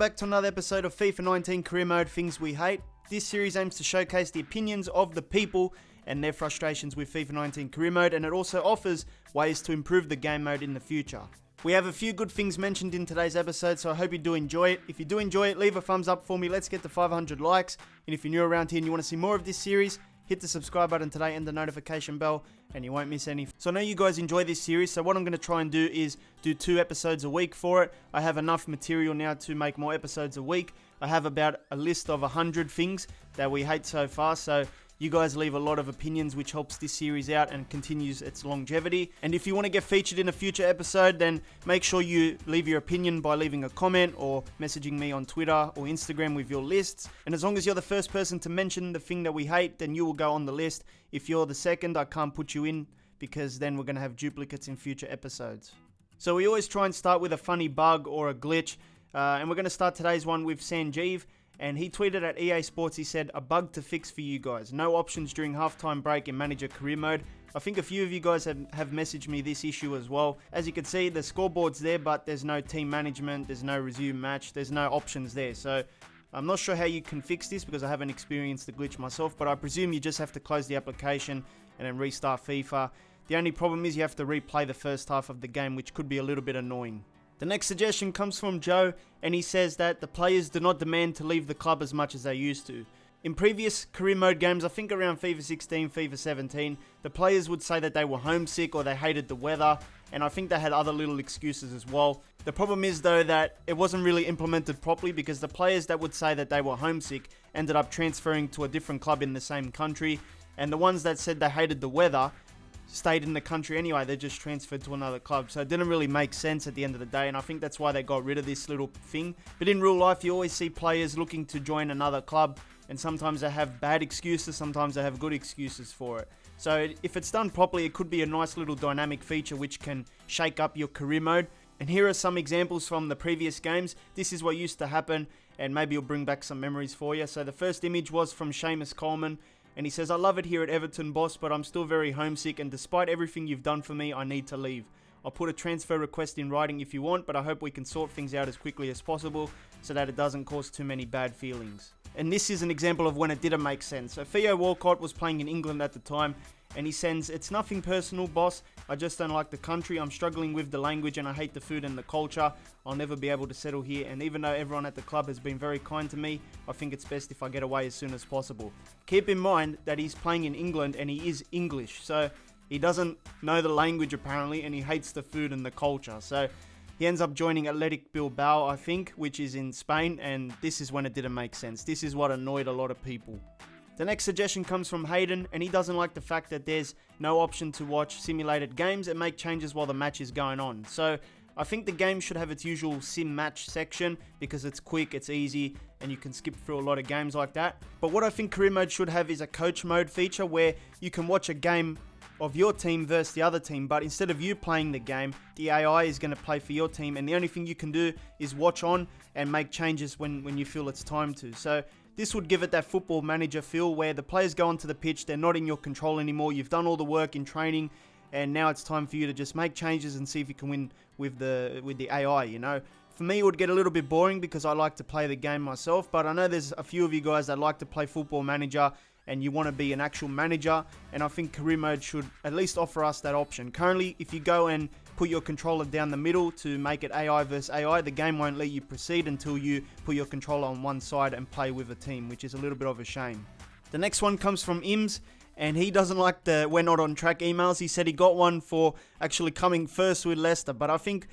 Back to another episode of FIFA 19 Career Mode Things We Hate. This series aims to showcase the opinions of the people and their frustrations with FIFA 19 Career Mode, and it also offers ways to improve the game mode in the future. We have a few good things mentioned in today's episode, so I hope you do enjoy it. If you do enjoy it, leave a thumbs up for me. Let's get to 500 likes. And if you're new around here and you want to see more of this series, hit the subscribe button today and the notification bell, and you won't miss any. So I know you guys enjoy this series, so what I'm going to try and do is do 2 episodes a week for it. I have enough material now to make more episodes a week. I have about a list of 100 things that we hate so far, so you guys leave a lot of opinions, which helps this series out and continues its longevity. And if you want to get featured in a future episode, then make sure you leave your opinion by leaving a comment or messaging me on Twitter or Instagram with your lists. And as long as you're the first person to mention the thing that we hate, then you will go on the list. If you're the second, I can't put you in because then we're going to have duplicates in future episodes. So we always try and start with a funny bug or a glitch. And we're going to start today's one with Sanjeev. And he tweeted at EA Sports, he said, "A bug to fix for you guys. No options during halftime break in manager career mode." I think a few of you guys have messaged me this issue as well. As you can see, the scoreboard's there, but there's no team management, there's no resume match, there's no options there. So I'm not sure how you can fix this because I haven't experienced the glitch myself, but I presume you just have to close the application and then restart FIFA. The only problem is you have to replay the first half of the game, which could be a little bit annoying. The next suggestion comes from Joe, and he says that the players do not demand to leave the club as much as they used to. In previous career mode games, I think around FIFA 16, FIFA 17, the players would say that they were homesick or they hated the weather, and I think they had other little excuses as well. The problem is though that it wasn't really implemented properly because the players that would say that they were homesick ended up transferring to a different club in the same country, and the ones that said they hated the weather stayed in the country anyway. They just transferred to another club, so it didn't really make sense at the end of the day, and I think that's why they got rid of this little thing. But in real life, you always see players looking to join another club, and sometimes they have bad excuses, sometimes they have good excuses for it. So if it's done properly, it could be a nice little dynamic feature which can shake up your career mode. And here are some examples from the previous games. This is what used to happen, and maybe it'll bring back some memories for you. So the first image was from Seamus Coleman, and he says, "I love it here at Everton, boss, but I'm still very homesick, and despite everything you've done for me, I need to leave. I'll put a transfer request in writing if you want, but I hope we can sort things out as quickly as possible so that it doesn't cause too many bad feelings." And this is an example of when it didn't make sense. So Theo Walcott was playing in England at the time, and he sends, "It's nothing personal, boss. I just don't like the country. I'm struggling with the language and I hate the food and the culture. I'll never be able to settle here. And even though everyone at the club has been very kind to me, I think it's best if I get away as soon as possible." Keep in mind that he's playing in England and he is English. So he doesn't know the language apparently, and he hates the food and the culture. So he ends up joining Athletic Bilbao, I think, which is in Spain. And this is when it didn't make sense. This is what annoyed a lot of people. The next suggestion comes from Hayden, and he doesn't like the fact that there's no option to watch simulated games and make changes while the match is going on. So I think the game should have its usual sim match section because it's quick, it's easy, and you can skip through a lot of games like that. But what I think career mode should have is a coach mode feature where you can watch a game of your team versus the other team, but instead of you playing the game, the AI is going to play for your team, and the only thing you can do is watch on and make changes when you feel it's time to. So this would give it that football manager feel where the players go onto the pitch, they're not in your control anymore, you've done all the work in training, and now it's time for you to just make changes and see if you can win with the AI, you know. For me, it would get a little bit boring because I like to play the game myself, but I know there's a few of you guys that like to play football manager and you want to be an actual manager, and I think career mode should at least offer us that option. Currently, if you go and put your controller down the middle to make it AI versus AI, the game won't let you proceed until you put your controller on one side and play with a team, which is a little bit of a shame. The next one comes from Ims, and he doesn't like the "we're not on track" emails. He said he got one for actually coming first with Leicester, but I think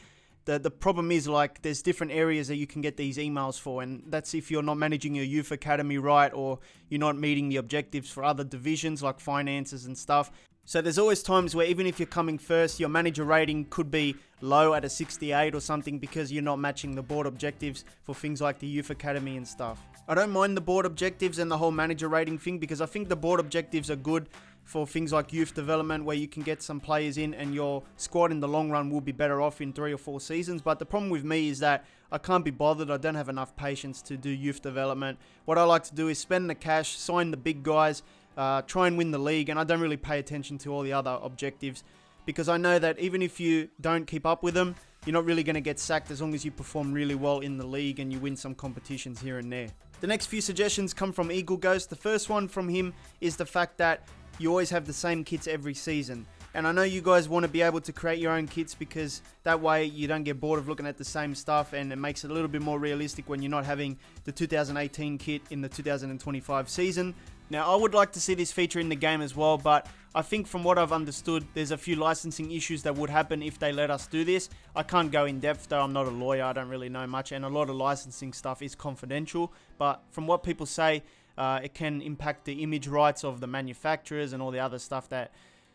the problem is, like, there's different areas that you can get these emails for, and that's if you're not managing your youth academy right, or you're not meeting the objectives for other divisions like finances and stuff. So there's always times where even if you're coming first, your manager rating could be low at a 68 or something because you're not matching the board objectives for things like the youth academy and stuff. I don't mind the board objectives and the whole manager rating thing because I think the board objectives are good for things like youth development where you can get some players in and your squad in the long run will be better off in 3 or 4 seasons. But the problem with me is that I can't be bothered. I don't have enough patience to do youth development. What I like to do is spend the cash, sign the big guys, try and win the league, and I don't really pay attention to all the other objectives because I know that even if you don't keep up with them, you're not really going to get sacked as long as you perform really well in the league and you win some competitions here and there. The next few suggestions come from Eagle Ghost. The first one from him is the fact that you always have the same kits every season. And I know you guys want to be able to create your own kits because that way you don't get bored of looking at the same stuff, and it makes it a little bit more realistic when you're not having the 2018 kit in the 2025 season. Now, I would like to see this feature in the game as well, but I think from what I've understood, there's a few licensing issues that would happen if they let us do this. I can't go in depth though, I'm not a lawyer, I don't really know much, and a lot of licensing stuff is confidential, but from what people say, it can impact the image rights of the manufacturers and all the other stuff that,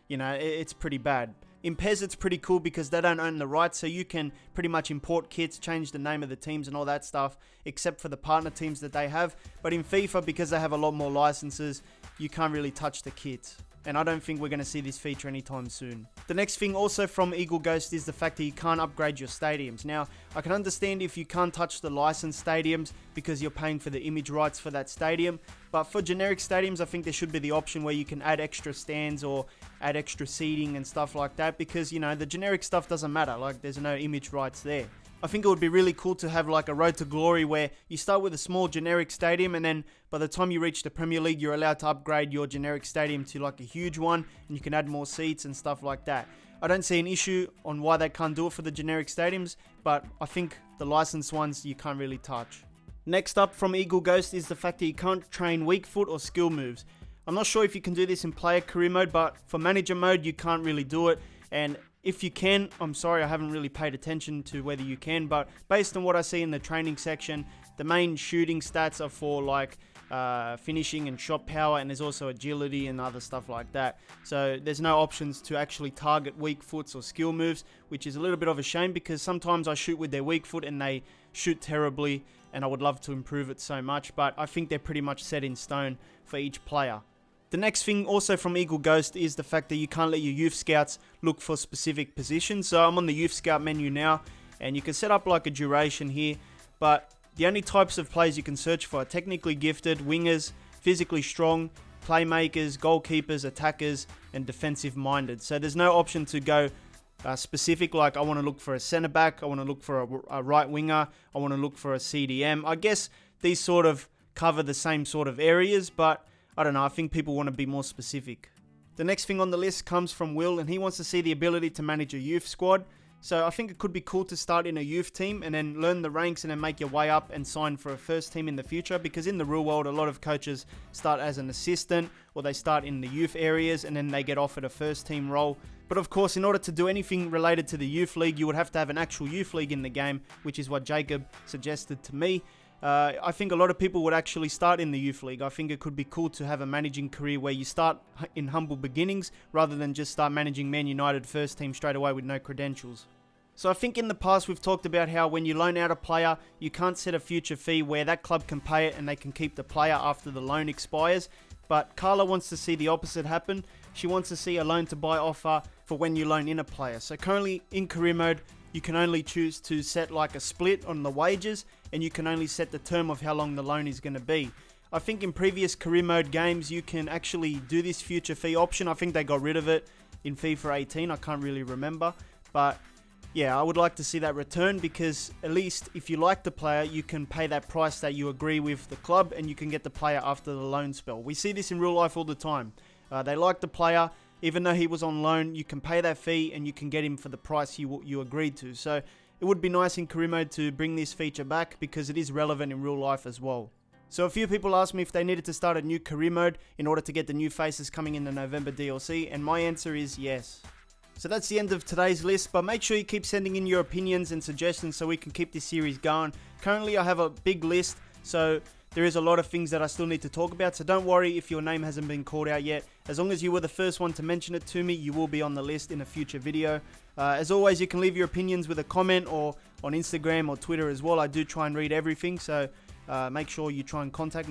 you know, it's pretty bad. In PES, it's pretty cool because they don't own the rights, so you can pretty much import kits, change the name of the teams and all that stuff, except for the partner teams that they have. But in FIFA, because they have a lot more licenses, you can't really touch the kits. And I don't think we're going to see this feature anytime soon. The next thing also from Eagle Ghost is the fact that you can't upgrade your stadiums. Now, I can understand if you can't touch the licensed stadiums because you're paying for the image rights for that stadium. But for generic stadiums, I think there should be the option where you can add extra stands or add extra seating and stuff like that. Because, you know, the generic stuff doesn't matter. Like, there's no image rights there. I think it would be really cool to have like a road to glory where you start with a small generic stadium, and then by the time you reach the Premier League, you're allowed to upgrade your generic stadium to like a huge one, and you can add more seats and stuff like that. I don't see an issue on why they can't do it for the generic stadiums, but I think the licensed ones you can't really touch. Next up from Eagle Ghost is the fact that you can't train weak foot or skill moves. I'm not sure if you can do this in player career mode, but for manager mode you can't really do it, and if you can, I'm sorry, I haven't really paid attention to whether you can, but based on what I see in the training section, the main shooting stats are for like finishing and shot power, and there's also agility and other stuff like that. So there's no options to actually target weak foots or skill moves, which is a little bit of a shame because sometimes I shoot with their weak foot and they shoot terribly, and I would love to improve it so much, but I think they're pretty much set in stone for each player. The next thing also from Eagle Ghost is the fact that you can't let your youth scouts look for specific positions. So I'm on the youth scout menu now, and you can set up like a duration here, but the only types of players you can search for are technically gifted, wingers, physically strong, playmakers, goalkeepers, attackers, and defensive minded. So there's no option to go specific, like I want to look for a centre back, I want to look for a right winger, I want to look for a CDM. I guess these sort of cover the same sort of areas, but I don't know, I think people want to be more specific. The next thing on the list comes from Will, and he wants to see the ability to manage a youth squad. So I think it could be cool to start in a youth team and then learn the ranks and then make your way up and sign for a first team in the future, because in the real world a lot of coaches start as an assistant or they start in the youth areas and then they get offered a first team role. But of course, in order to do anything related to the youth league, you would have to have an actual youth league in the game, which is what Jacob suggested to me. I think a lot of people would actually start in the youth league. I think it could be cool to have a managing career where you start in humble beginnings rather than just start managing Man United first team straight away with no credentials. So I think in the past we've talked about how when you loan out a player, you can't set a future fee where that club can pay it and they can keep the player after the loan expires. But Carla wants to see the opposite happen. She wants to see a loan to buy offer for when you loan in a player. So currently in career mode, you can only choose to set like a split on the wages, and you can only set the term of how long the loan is going to be. I think in previous career mode games you can actually do this future fee option. I think they got rid of it in FIFA 18, I can't really remember. But yeah, I would like to see that return, because at least if you like the player, you can pay that price that you agree with the club and you can get the player after the loan spell. We see this in real life all the time. They like the player. Even though he was on loan, you can pay that fee and you can get him for the price you agreed to. So it would be nice in career mode to bring this feature back, because it is relevant in real life as well. So a few people asked me if they needed to start a new career mode in order to get the new faces coming in the November DLC, and my answer is yes. So that's the end of today's list, but make sure you keep sending in your opinions and suggestions so we can keep this series going. Currently I have a big list, so there is a lot of things that I still need to talk about, so don't worry if your name hasn't been called out yet. As long as you were the first one to mention it to me, you will be on the list in a future video. As always, you can leave your opinions with a comment or on Instagram or Twitter as well. I do try and read everything, so make sure you try and contact me